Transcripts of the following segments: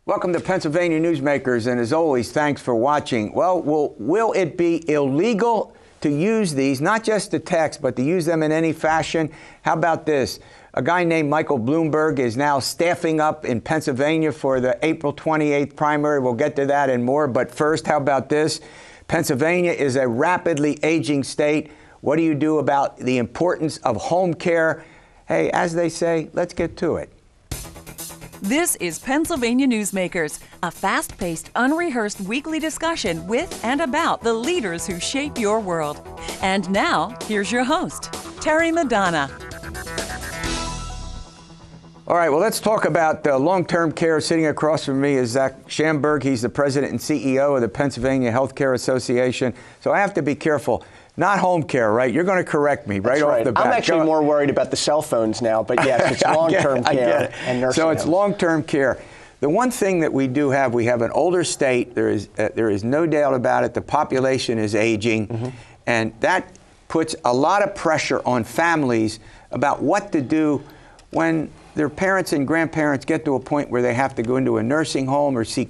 Welcome to Pennsylvania Newsmakers, and as always, thanks for watching. Well, will it be illegal to use these, not just to text, but to use them in any fashion? How about this? A guy named Michael Bloomberg is now staffing up in Pennsylvania for the April 28th primary. We'll get to that and more, but first, how about this? Pennsylvania is a rapidly aging state. What do you do about the importance of home care? Hey, as they say, let's get to it. This is Pennsylvania Newsmakers, a fast-paced, unrehearsed weekly discussion with and about the leaders who shape your world. And now, here's your host, Terry Madonna. All right, well, let's talk about long-term care. Sitting across from me is Zach Shamberg. He's the president and CEO of the Pennsylvania Healthcare Association. So I have to be careful. Not home care, right? You're going to correct me right off the bat. I'm actually more worried about the cell phones now, but yes, it's long-term care and nursing So it's homes. Long-term care. The one thing that we do have, we have an older state. There is no doubt about it. The population is aging, and that puts a lot of pressure on families about what to do when their parents and grandparents get to a point where they have to go into a nursing home or seek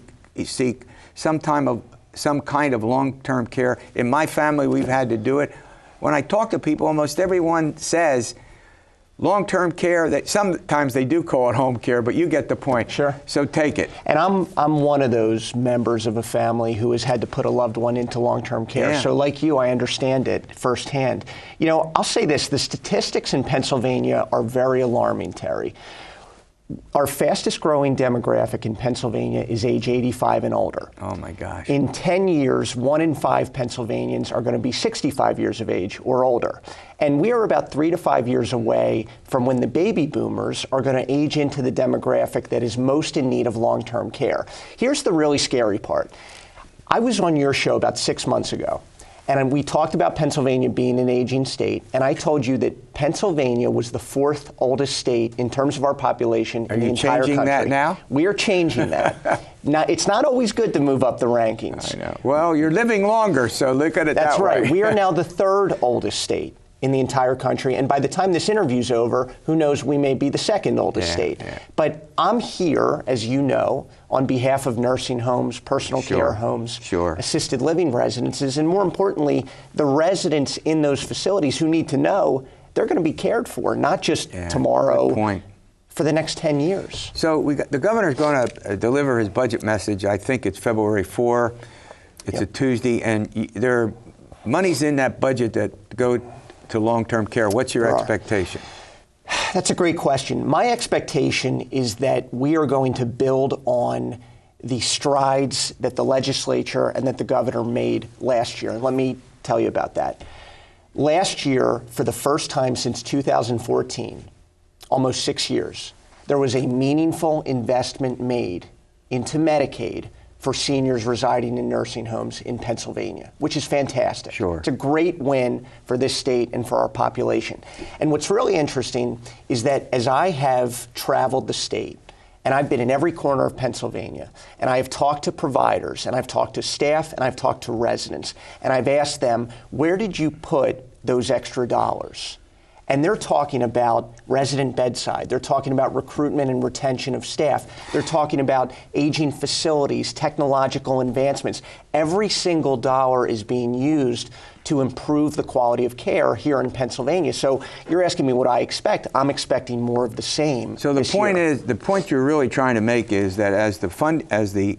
some kind of long-term care. In my family, we've had to do it. When I talk to people, almost everyone says long-term care, that sometimes they do call it home care, but you get the point. Sure. So take it. And I'm one of those members of a family who has had to put a loved one into long-term care. Yeah. So like you, I understand it firsthand. You know, I'll say this, the statistics in Pennsylvania are very alarming, Terry. Our fastest growing demographic in Pennsylvania is age 85 and older. Oh my gosh. In 10 years, 1 in 5 Pennsylvanians are going to be 65 years of age or older. And we are about 3 to 5 years away from when the baby boomers are going to age into the demographic that is most in need of long-term care. Here's the really scary part. I was on your show about 6 months ago, and we talked about Pennsylvania being an aging state, and I told you that Pennsylvania was the 4th oldest state in terms of our population in the entire country. Are you changing that now? We are changing that. Now, it's not always good to move up the rankings. I know. Well, you're living longer, so look at it that way. That's right. We are now the 3rd oldest state in the entire country, and by the time this interview's over, who knows, we may be the 2nd oldest state. Yeah. But I'm here, as you know, on behalf of nursing homes, personal care homes, assisted living residences, and more importantly, the residents in those facilities who need to know they're going to be cared for, not just tomorrow, for the next 10 years. So the governor's going to deliver his budget message. I think it's February 4. It's a Tuesday, and there are monies in that budget that go to long-term care. What's your expectation? That's a great question. My expectation is that we are going to build on the strides that the legislature and that the governor made last year. And let me tell you about that. Last year, for the first time since 2014, almost 6 years, there was a meaningful investment made into Medicaid for seniors residing in nursing homes in Pennsylvania, which is fantastic. Sure. It's a great win for this state and for our population. And what's really interesting is that as I have traveled the state, and I've been in every corner of Pennsylvania, and I have talked to providers, and I've talked to staff, and I've talked to residents, and I've asked them, where did you put those extra dollars? And they're talking about resident bedside. They're talking about recruitment and retention of staff. They're talking about aging facilities, technological advancements. Every single dollar is being used to improve the quality of care here in Pennsylvania. So you're asking me what I expect. I'm expecting more of the same. So the point you're really trying to make is that as the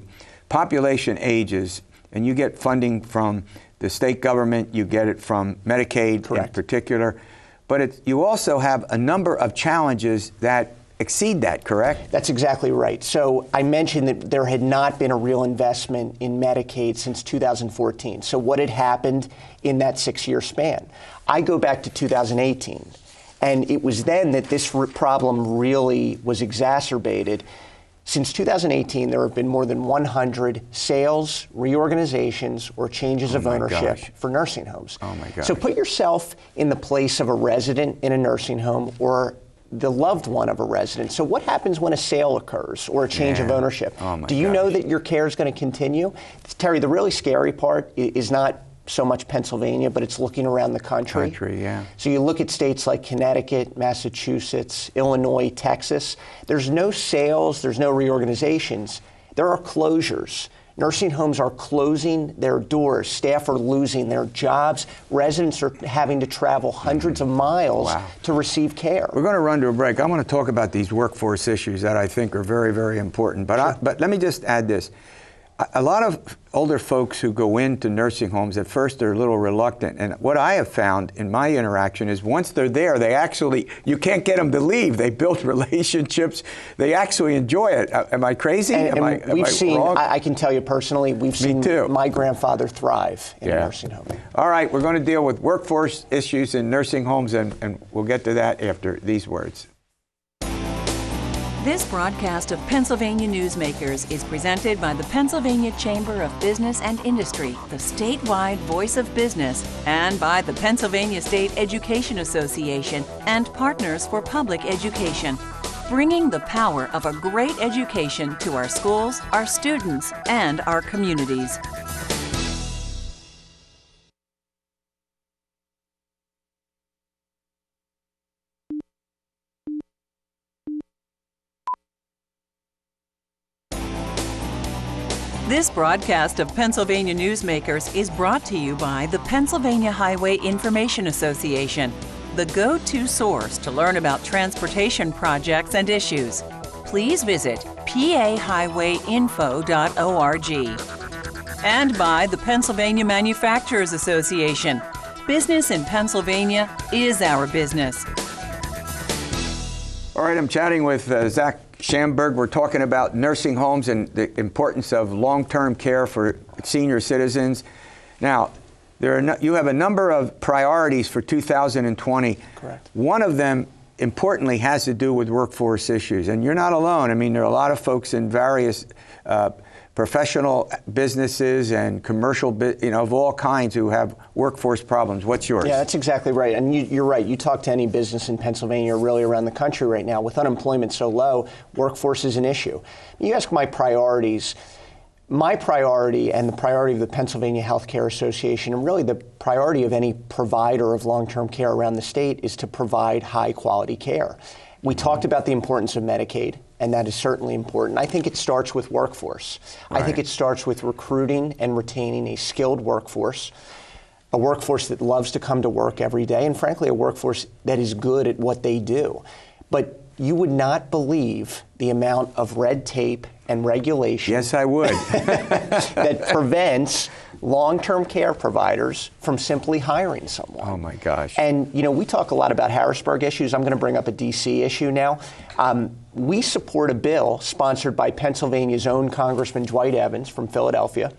population ages, and you get funding from the state government, you get it from Medicaid in particular, but you also have a number of challenges that exceed that, correct? That's exactly right. So I mentioned that there had not been a real investment in Medicaid since 2014. So what had happened in that 6-year span? I go back to 2018, and it was then that this problem really was exacerbated. Since 2018, there have been more than 100 sales, reorganizations, or changes of ownership for nursing homes. Oh my gosh. So put yourself in the place of a resident in a nursing home or the loved one of a resident. So what happens when a sale occurs or a change of ownership? Oh my Do you know that your care is going to continue? Terry, the really scary part is not so much Pennsylvania, but it's looking around the country. So you look at states like Connecticut, Massachusetts, Illinois, Texas. There's no sales, there's no reorganizations. There are closures. Nursing homes are closing their doors. Staff are losing their jobs. Residents are having to travel hundreds of miles to receive care. We're going to run to a break. I want to talk about these workforce issues that I think are very, very important. But, but let me just add this. A lot of older folks who go into nursing homes at first are a little reluctant, and what I have found in my interaction is once they're there, they actually, you can't get them to leave. They build relationships. They actually enjoy it. Am I crazy? Am I wrong? I can tell you personally, we've seen my grandfather thrive in a nursing home. All right, we're going to deal with workforce issues in nursing homes, and we'll get to that after these words. This broadcast of Pennsylvania Newsmakers is presented by the Pennsylvania Chamber of Business and Industry, the statewide voice of business, and by the Pennsylvania State Education Association and Partners for Public Education, bringing the power of a great education to our schools, our students, and our communities. This broadcast of Pennsylvania Newsmakers is brought to you by the Pennsylvania Highway Information Association, the go-to source to learn about transportation projects and issues. Please visit pahighwayinfo.org. And by the Pennsylvania Manufacturers Association. Business in Pennsylvania is our business. All right, I'm chatting with Zach Shamberg. We're talking about nursing homes and the importance of long-term care for senior citizens. Now, you have a number of priorities for 2020. Correct. One of them, importantly, has to do with workforce issues. And you're not alone. I mean, there are a lot of folks in various professional businesses and commercial, of all kinds who have workforce problems. What's yours? Yeah, that's exactly right. And you're right. You talk to any business in Pennsylvania or really around the country right now, with unemployment so low, workforce is an issue. You ask my priorities. My priority and the priority of the Pennsylvania Healthcare Association, and really the priority of any provider of long-term care around the state, is to provide high-quality care. We talked about the importance of Medicaid, and that is certainly important. I think it starts with workforce. Right. I think it starts with recruiting and retaining a skilled workforce, a workforce that loves to come to work every day, and frankly, a workforce that is good at what they do. But you would not believe the amount of red tape and regulation. Yes, I would. that prevents long-term care providers from simply hiring someone. Oh my gosh. And we talk a lot about Harrisburg issues. I'm going to bring up a DC issue now. We support a bill sponsored by Pennsylvania's own Congressman Dwight Evans from Philadelphia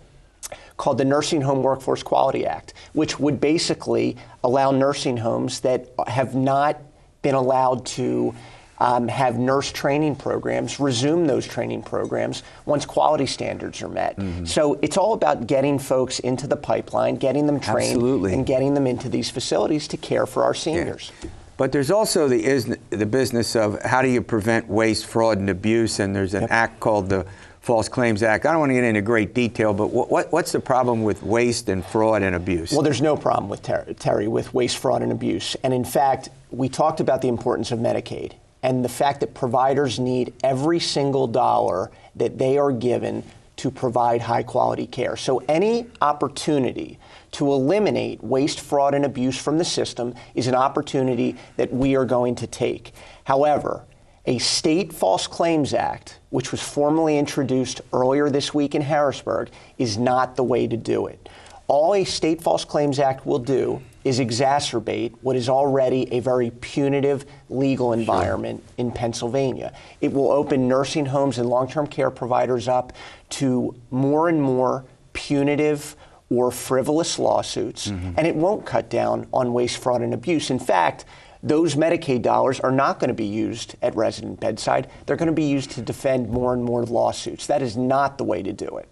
called the Nursing Home Workforce Quality Act, which would basically allow nursing homes that have not been allowed to have nurse training programs, resume those training programs once quality standards are met. Mm-hmm. So it's all about getting folks into the pipeline, getting them trained, Absolutely. And getting them into these facilities to care for our seniors. Yeah. But there's also the business of how do you prevent waste, fraud, and abuse, and there's an act called the False Claims Act. I don't want to get into great detail, but what's the problem with waste and fraud and abuse? Well, there's no problem with Terry, with waste, fraud, and abuse. And in fact, we talked about the importance of Medicaid and the fact that providers need every single dollar that they are given to provide high-quality care. So any opportunity to eliminate waste, fraud, and abuse from the system is an opportunity that we are going to take. However, a state False Claims Act, which was formally introduced earlier this week in Harrisburg, is not the way to do it. All a state False Claims Act will do is exacerbate what is already a very punitive legal environment in Pennsylvania. It will open nursing homes and long-term care providers up to more and more punitive or frivolous lawsuits, and it won't cut down on waste, fraud, and abuse. In fact, those Medicaid dollars are not going to be used at resident bedside. They're going to be used to defend more and more lawsuits. That is not the way to do it.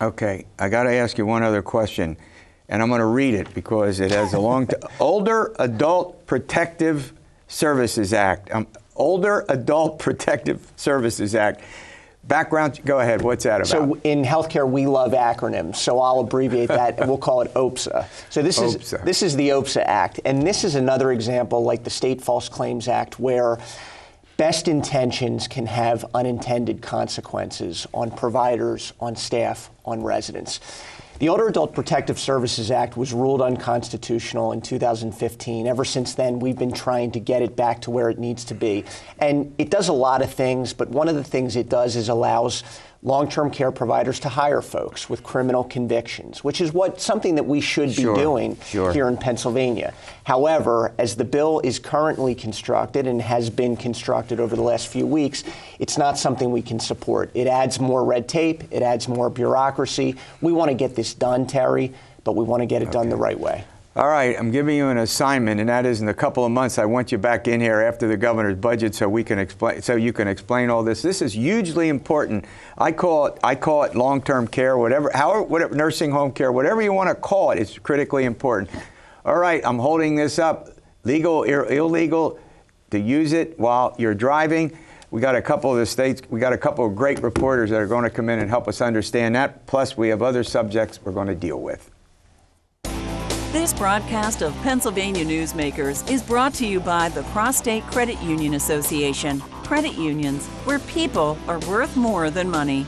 Okay, I got to ask you one other question, and I'm going to read it because it has a long Older Adult Protective Services Act. Older Adult Protective Services Act. Background, go ahead, what's that about? So in healthcare, we love acronyms, so I'll abbreviate that and we'll call it OPSA. So this is the OPSA Act, and this is another example like the State False Claims Act where best intentions can have unintended consequences on providers, on staff, on residents. The Older Adult Protective Services Act was ruled unconstitutional in 2015. Ever since then, we've been trying to get it back to where it needs to be. And it does a lot of things, but one of the things it does is allows long-term care providers to hire folks with criminal convictions, which is something that we should be doing here in Pennsylvania. However, as the bill is currently constructed and has been constructed over the last few weeks, it's not something we can support. It adds more red tape. It adds more bureaucracy. We want to get this done, Terry, but we want to get it done the right way. All right, I'm giving you an assignment, and that is in a couple of months I want you back in here after the governor's budget so we can explain, so you can explain all this. This is hugely important. I call it long-term care, whatever nursing home care, whatever you want to call it. It's critically important. All right, I'm holding this up. Legal, illegal to use it while you're driving. We got a couple of the states. We got a couple of great reporters that are going to come in and help us understand that. Plus, we have other subjects we're going to deal with. This broadcast of Pennsylvania Newsmakers is brought to you by the Cross-State Credit Union Association. Credit unions, where people are worth more than money.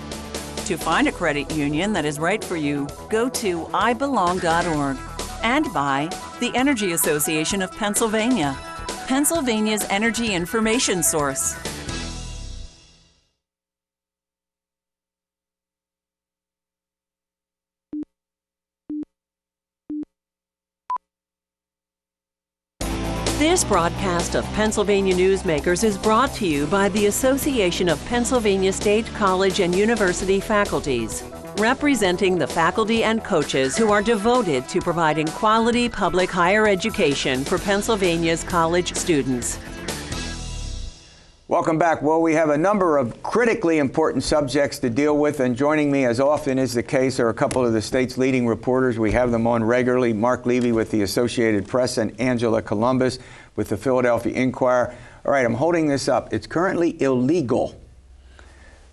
To find a credit union that is right for you, go to ibelong.org. And by the Energy Association of Pennsylvania, Pennsylvania's energy information source. This broadcast of Pennsylvania Newsmakers is brought to you by the Association of Pennsylvania State College and University Faculties, representing the faculty and coaches who are devoted to providing quality public higher education for Pennsylvania's college students. Welcome back. Well, we have a number of critically important subjects to deal with, and joining me, as often is the case, are a couple of the state's leading reporters. We have them on regularly. Marc Levy with the Associated Press and Angela Couloumbis with the Philadelphia Inquirer. All right, I'm holding this up. It's currently illegal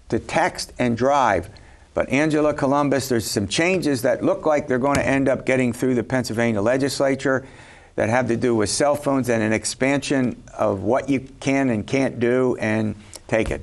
to text and drive, but Angela Couloumbis, there's some changes that look like they're going to end up getting through the Pennsylvania legislature that have to do with cell phones and an expansion of what you can and can't do, and take it.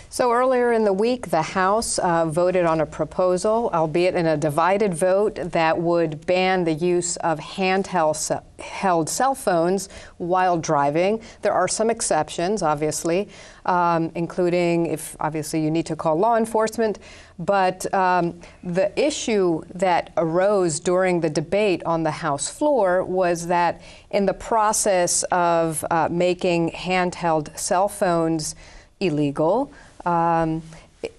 So earlier in the week, the House voted on a proposal, albeit in a divided vote, that would ban the use of handheld cell phones while driving. There are some exceptions, obviously, including if obviously you need to call law enforcement. But the issue that arose during the debate on the House floor was that in the process of making handheld cell phones illegal,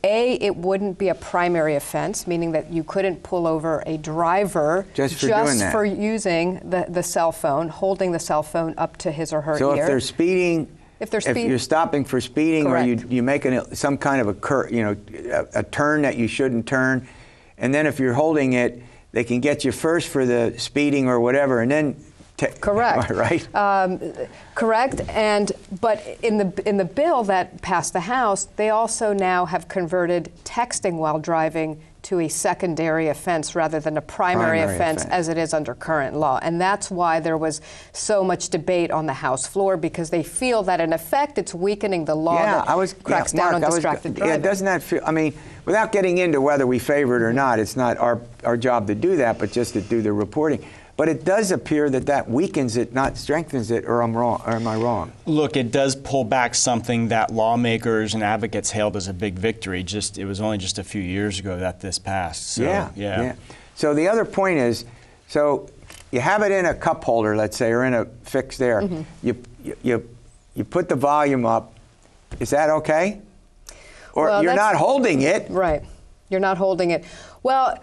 it wouldn't be a primary offense, meaning that you couldn't pull over a driver just for using the cell phone, holding the cell phone up to his or her ear. So if they're speeding, if you're stopping for speeding, correct, or you making some kind of a turn that you shouldn't turn, and then if you're holding it, they can get you first for the speeding or whatever, and then correct. Right. Correct. But in the bill that passed the House, they also now have converted texting while driving to a secondary offense rather than a primary offense as it is under current law. And that's why there was so much debate on the House floor, because they feel that in effect it's weakening the law that cracks down on distracted driving. Yeah, doesn't that feel, I mean, without getting into whether we favor it or not, it's not our job to do that, but just to do the reporting. But it does appear that weakens it, not strengthens it, or am I wrong? Look, it does pull back something that lawmakers and advocates hailed as a big victory. It was only just a few years ago that this passed. So, yeah. So the other point is, so you have it in a cup holder, let's say, or in a fixed there. Mm-hmm. You put the volume up. Is that okay? Or you're not holding it. Right. You're not holding it. Well,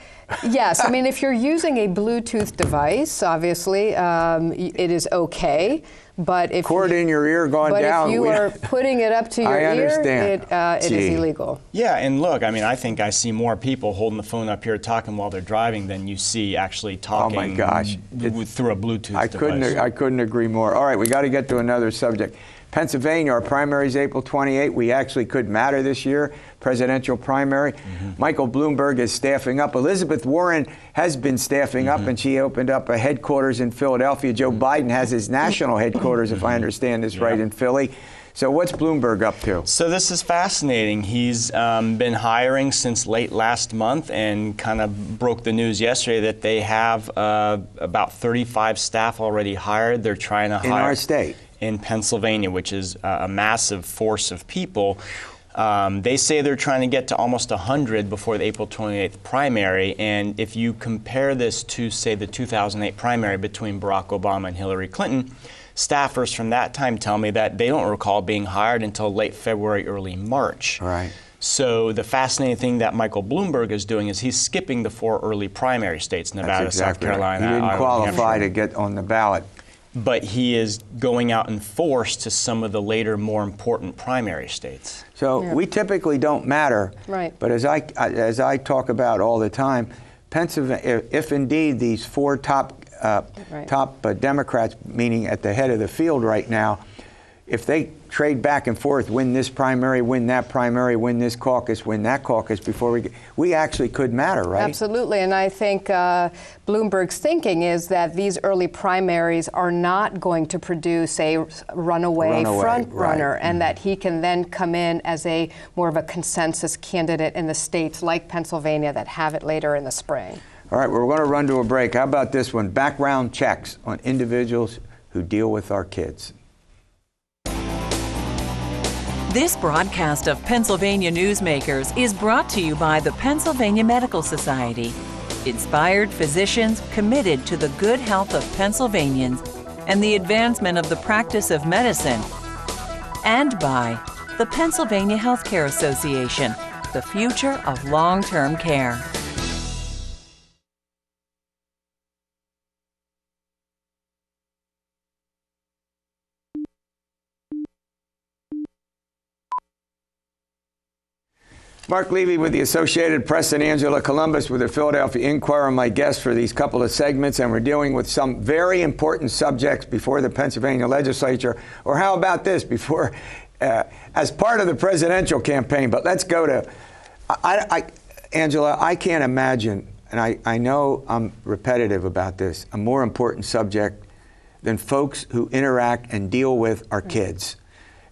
yes. I mean, if you're using a Bluetooth device, obviously, it is okay. But if cord in your ear going down. But if you are putting it up to your ear, it is illegal. Yeah, and look, I mean, I think I see more people holding the phone up here talking while they're driving than you see actually talking. Oh my gosh. Through a Bluetooth device. I couldn't agree more. All right, we got to get to another subject. Pennsylvania, our primary is April 28. We actually could matter this year, presidential primary. Mm-hmm. Michael Bloomberg is staffing up. Elizabeth Warren has been staffing up, and she opened up a headquarters in Philadelphia. Joe Biden has his national headquarters, if I understand this right, in Philly. So what's Bloomberg up to? So this is fascinating. He's been hiring since late last month and kind of broke the news yesterday that they have about 35 staff already hired. They're trying to hire in our state. In Pennsylvania, which is a massive force of people. They say they're trying to get to almost 100 before the April 28th primary. And if you compare this to, say, the 2008 primary between Barack Obama and Hillary Clinton, staffers from that time tell me that they don't recall being hired until late February, early March. Right. So the fascinating thing that Michael Bloomberg is doing is he's skipping the 4 early primary states, Nevada, South Carolina, He didn't Iowa, qualify Hampshire. to get on the ballot. But he is going out in force to some of the later, more important primary states. So we typically don't matter. Right. But as I talk about all the time, Pennsylvania, if indeed these 4 top Democrats, meaning at the head of the field right now, if they trade back and forth, win this primary, win that primary, win this caucus, win that caucus, before we actually could matter, right? Absolutely, and I think Bloomberg's thinking is that these early primaries are not going to produce a runaway front runner, and that he can then come in as a more of a consensus candidate in the states like Pennsylvania that have it later in the spring. All right, we're going to run to a break. How about this one? Background checks on individuals who deal with our kids. This broadcast of Pennsylvania Newsmakers is brought to you by the Pennsylvania Medical Society. Inspired physicians committed to the good health of Pennsylvanians and the advancement of the practice of medicine. And by the Pennsylvania Healthcare Association, the future of long-term care. Marc Levy with the Associated Press and Angela Couloumbis with the Philadelphia Inquirer, my guests for these couple of segments, and we're dealing with some very important subjects before the Pennsylvania legislature, or how about this, before, as part of the presidential campaign. But let's go to, Angela, I can't imagine, and I know I'm repetitive about this, a more important subject than folks who interact and deal with our kids.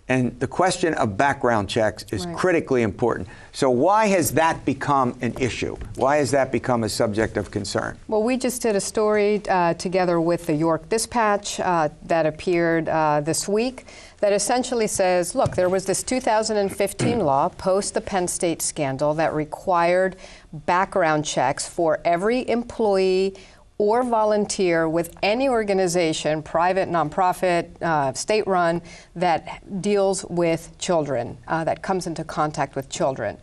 And the question of background checks is critically important. So why has that become an issue? Why has that become a subject of concern? Well, we just did a story together with the York Dispatch that appeared this week that essentially says, look, there was this 2015 law post the Penn State scandal that required background checks for every employee or volunteer with any organization, private, nonprofit, state-run, that deals with children, that comes into contact with children.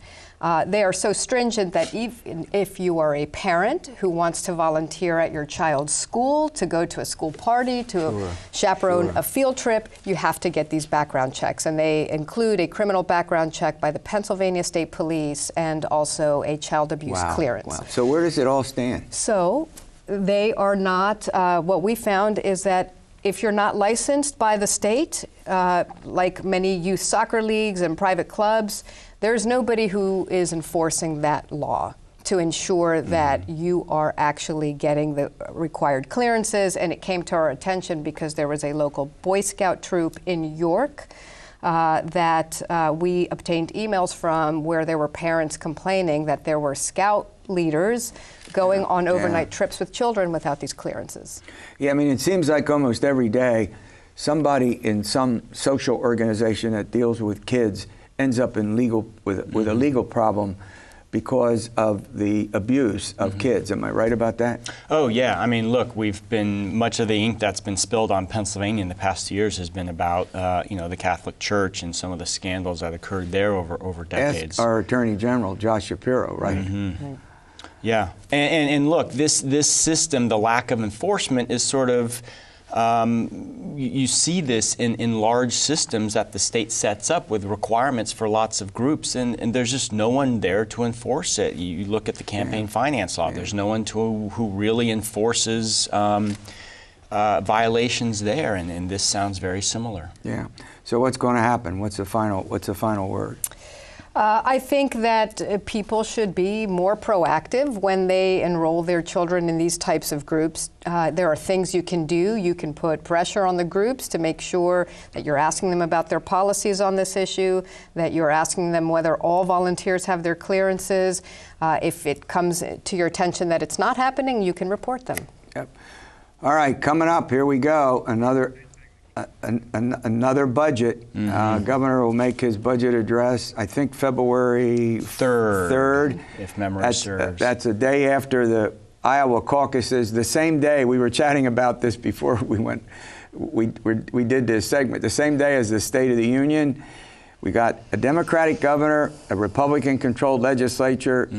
They are so stringent that even if you are a parent who wants to volunteer at your child's school, to go to a school party, to chaperone a field trip, you have to get these background checks. And they include a criminal background check by the Pennsylvania State Police and also a child abuse clearance. Wow. So where does it all stand? So they are not, what we found is that if you're not licensed by the state, like many youth soccer leagues and private clubs, there's nobody who is enforcing that law to ensure that you are actually getting the required clearances. And it came to our attention because there was a local Boy Scout troop in York that we obtained emails from where there were parents complaining that there were scout leaders going on overnight trips with children without these clearances. Yeah, I mean, it seems like almost every day somebody in some social organization that deals with kids ends up in with a legal problem because of the abuse of kids. Am I right about that? Oh, yeah. I mean, look, much of the ink that's been spilled on Pennsylvania in the past 2 years has been about, the Catholic Church and some of the scandals that occurred there over decades. Ask our Attorney General, Josh Shapiro, right? Mm-hmm. Yeah. And look, this system, the lack of enforcement is sort of, you see this in large systems that the state sets up with requirements for lots of groups, and there's just no one there to enforce it. You look at the campaign finance law, there's no one who really enforces violations there, and this sounds very similar. Yeah. So what's going to happen? What's the final word? I think that people should be more proactive when they enroll their children in these types of groups. There are things you can do. You can put pressure on the groups to make sure that you're asking them about their policies on this issue, that you're asking them whether all volunteers have their clearances. If it comes to your attention that it's not happening, you can report them. Yep. All right, coming up, here we go. Another budget. Governor will make his budget address, I think, February 3rd. If memory serves. That's a day after the Iowa caucuses. The same day, we were chatting about this before we did this segment. The same day as the State of the Union, we got a Democratic governor, a Republican-controlled legislature.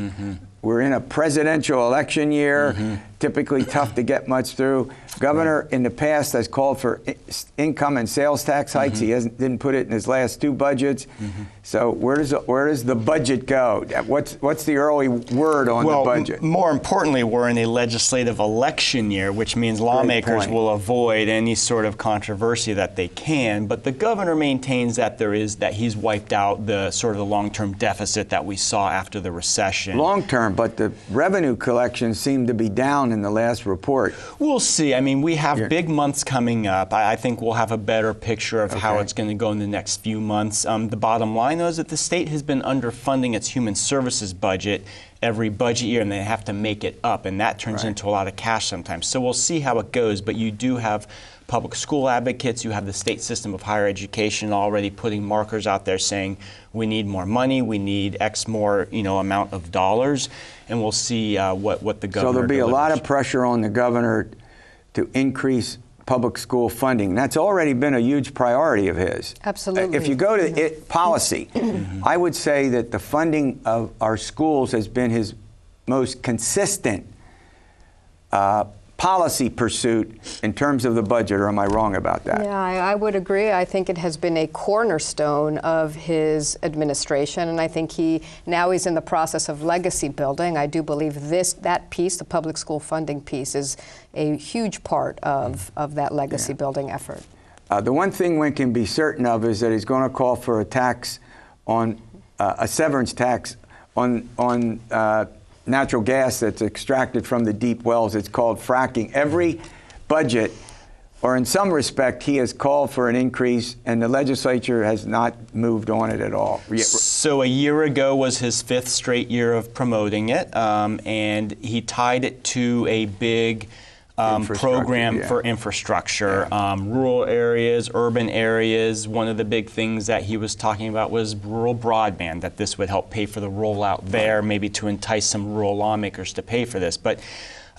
We're in a presidential election year, typically tough to get much through. Governor in the past has called for income and sales tax hikes. He didn't put it in his last two budgets. So where does the budget go? What's the early word on the budget? More importantly, we're in a legislative election year, which means lawmakers will avoid any sort of controversy that they can. But the governor maintains that he's wiped out the sort of the long-term deficit that we saw after the recession. Long-term, but the revenue collections seem to be down in the last report. We'll see. I mean, we have big months coming up. I think we'll have a better picture of how it's going to go in the next few months. The bottom line, though, is that the state has been underfunding its human services budget every budget year, and they have to make it up, and that turns into a lot of cash sometimes. So we'll see how it goes, but you do have public school advocates, you have the state system of higher education already putting markers out there saying we need more money, we need X more amount of dollars, and we'll see what the governor So there'll be delivers. a lot of pressure on the governor to increase public school funding. That's already been a huge priority of his. Absolutely. If you go to policy, I would say that the funding of our schools has been his most consistent policy pursuit in terms of the budget, or am I wrong about that? Yeah, I would agree. I think it has been a cornerstone of his administration, and I think he's in the process of legacy building. I do believe that piece, the public school funding piece, is a huge part of that legacy building effort. The one thing we can be certain of is that he's going to call for a tax on a severance tax on natural gas that's extracted from the deep wells. It's called fracking. Every budget, or in some respect, he has called for an increase, and the legislature has not moved on it at all. So a year ago was his 5th straight year of promoting it, and he tied it to a big program for infrastructure, rural areas, urban areas. One of the big things that he was talking about was rural broadband, that this would help pay for the rollout there, maybe to entice some rural lawmakers to pay for this. But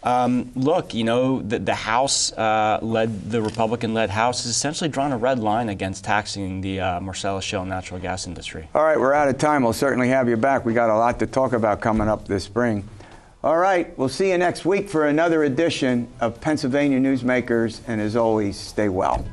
look, the House, the Republican-led House, has essentially drawn a red line against taxing the Marcellus Shale natural gas industry. All right, we're out of time. We'll certainly have you back. We got a lot to talk about coming up this spring. All right, we'll see you next week for another edition of Pennsylvania Newsmakers, and as always, stay well.